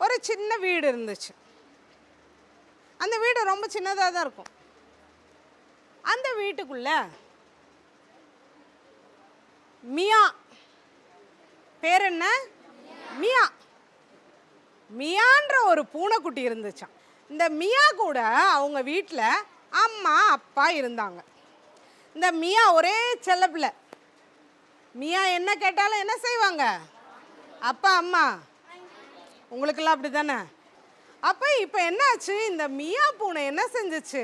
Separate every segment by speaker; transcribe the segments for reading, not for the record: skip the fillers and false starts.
Speaker 1: ஒரு சின்ன வீடு இருந்துச்சு. அந்த வீடு ரொம்ப சின்னதாக தான் இருக்கும். அந்த வீட்டுக்குள்ள மியா, பேர் என்ன? மியா. மியான்ற ஒரு பூனைக்குட்டி இருந்துச்சான். இந்த மியா கூட அவங்க வீட்டில் அம்மா அப்பா இருந்தாங்க. இந்த மியா ஒரே செல்லப்பிள்ளை. மியா என்ன கேட்டாலும் என்ன செய்வாங்க? அப்பா அம்மா. உங்களுக்கெல்லாம் அப்படி தானே? அப்போ இப்போ என்னாச்சு, இந்த மியா பூனை என்ன செஞ்சிச்சு,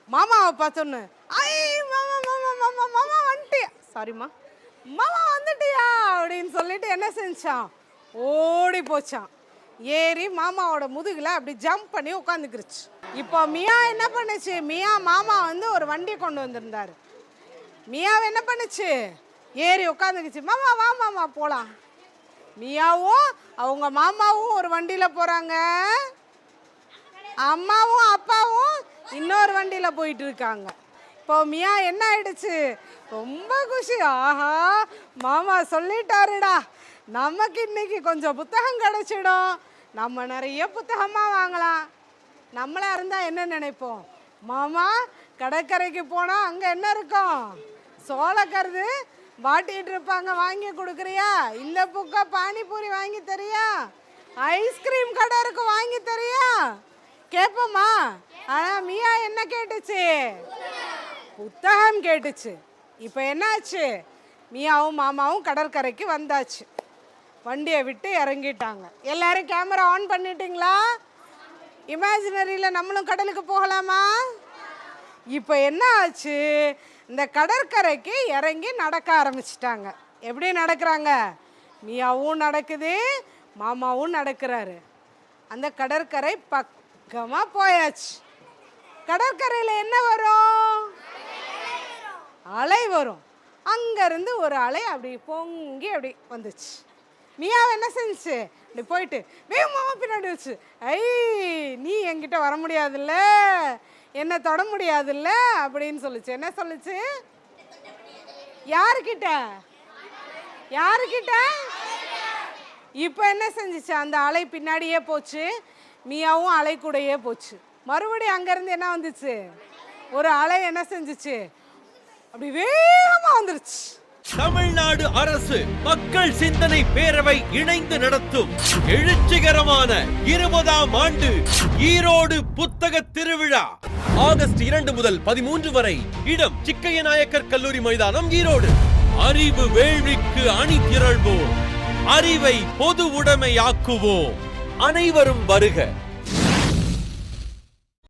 Speaker 1: மாமாவை பார்த்தோன்னு ஐ மாமா மாமா மாமா மாமா வந்துட்டியா, சாரிம்மா மாமா வந்துட்டியா அப்படின்னு சொல்லிட்டு என்ன செஞ்சான், ஓடி போச்சான். ஏறி மாமாவோட முதுகில் அப்படி ஜம்ப் பண்ணி உட்காந்துக்கிருச்சு. இப்போ மியா என்ன பண்ணுச்சு, மியா மாமா வந்து ஒரு வண்டி கொண்டு வந்திருந்தாரு. மியாவை என்ன பண்ணுச்சு, ஏறி உட்காந்துக்குச்சு. மாமா வா மாமா போகலாம். மியாவும் அவங்க மாமாவும் ஒரு வண்டியில் போகிறாங்க, அம்மாவும் அப்பாவும் இன்னொரு வண்டியில் போயிட்டு இருக்காங்க. இப்போ மியா என்ன ஆயிடுச்சு, ரொம்ப குஷி. ஆஹா மாமா சொல்லிட்டாருடா, நமக்கு இன்னைக்கு கொஞ்சம் புத்தகம் கிடைச்சிடும், நம்ம நிறைய புத்தகமாக வாங்கலாம். நம்மளா இருந்தால் என்ன நினைப்போம், மாமா கடற்கரைக்கு போனால் அங்கே என்ன இருக்கும், சோளக்கருது வாட்டிகிட்டு இருப்பாங்க, வாங்கி கொடுக்குறியா, இல்லை புக்கா பானிபூரி வாங்கி தரியா, ஐஸ்கிரீம் கடை இருக்கு வாங்கி தரியா கேட்போமா. ஆனால் மியா என்ன கேட்டுச்சு, புத்தகம் கேட்டுச்சு. இப்போ என்னாச்சு, மியாவும் மாமாவும் கடற்கரைக்கு வந்தாச்சு. வண்டியை விட்டு இறங்கிட்டாங்க. எல்லாரும் கேமரா ஆன் பண்ணிட்டீங்களா? இமேஜினரியில் நம்மளும் கடலுக்கு போகலாமா? இப்போ என்ன ஆச்சு, இந்த கடற்கரைக்கு இறங்கி நடக்க ஆரம்பிச்சிட்டாங்க. எப்படி நடக்கிறாங்க, மியாவும் நடக்குது, மாமாவும் நடக்கிறாரு. அந்த கடற்கரை பக்கமாக போயாச்சு. கடற்கரையில் என்ன வரும், அலை வரும். அங்கேருந்து ஒரு அலை அப்படி பொங்கி அப்படி வந்துச்சு. மியாவை என்ன செஞ்சிச்சு, இப்படி போயிட்டு மாமா பின்னாடி வச்சு, ஐ நீ என்கிட்ட வர முடியாதுல்ல, என்ன தொட முடியாதுல்ல அப்படின்னு சொல்லிச்சு. என்ன சொல்லிச்சு, யாருக்கிட்ட யாருக்கிட்ட. இப்போ என்ன செஞ்சிச்சு, அந்த அலை பின்னாடியே போச்சு, மியாவும் அலை கூடயே போச்சு. மறுபடியும் அங்கேருந்து என்ன வந்துச்சு, ஒரு அலை என்ன செஞ்சிச்சு, அப்படி வேகமா வந்துருச்சு.
Speaker 2: தமிழ்நாடு அரசு மக்கள் சிந்தனை பேரவை இணைந்து நடத்தும் எழுச்சிகரமான 20ஆம் ஆண்டு ஈரோடு புத்தக திருவிழா ஆகஸ்ட் 2 முதல் 13 வரை. இடம் சிக்கைய நாயக்கர் கல்லூரி மைதானம், ஈரோடு. அறிவு வேள்விக்கு அணி திரள்வோம், அறிவை பொது உடைமையாக்குவோம். அனைவரும் வருக.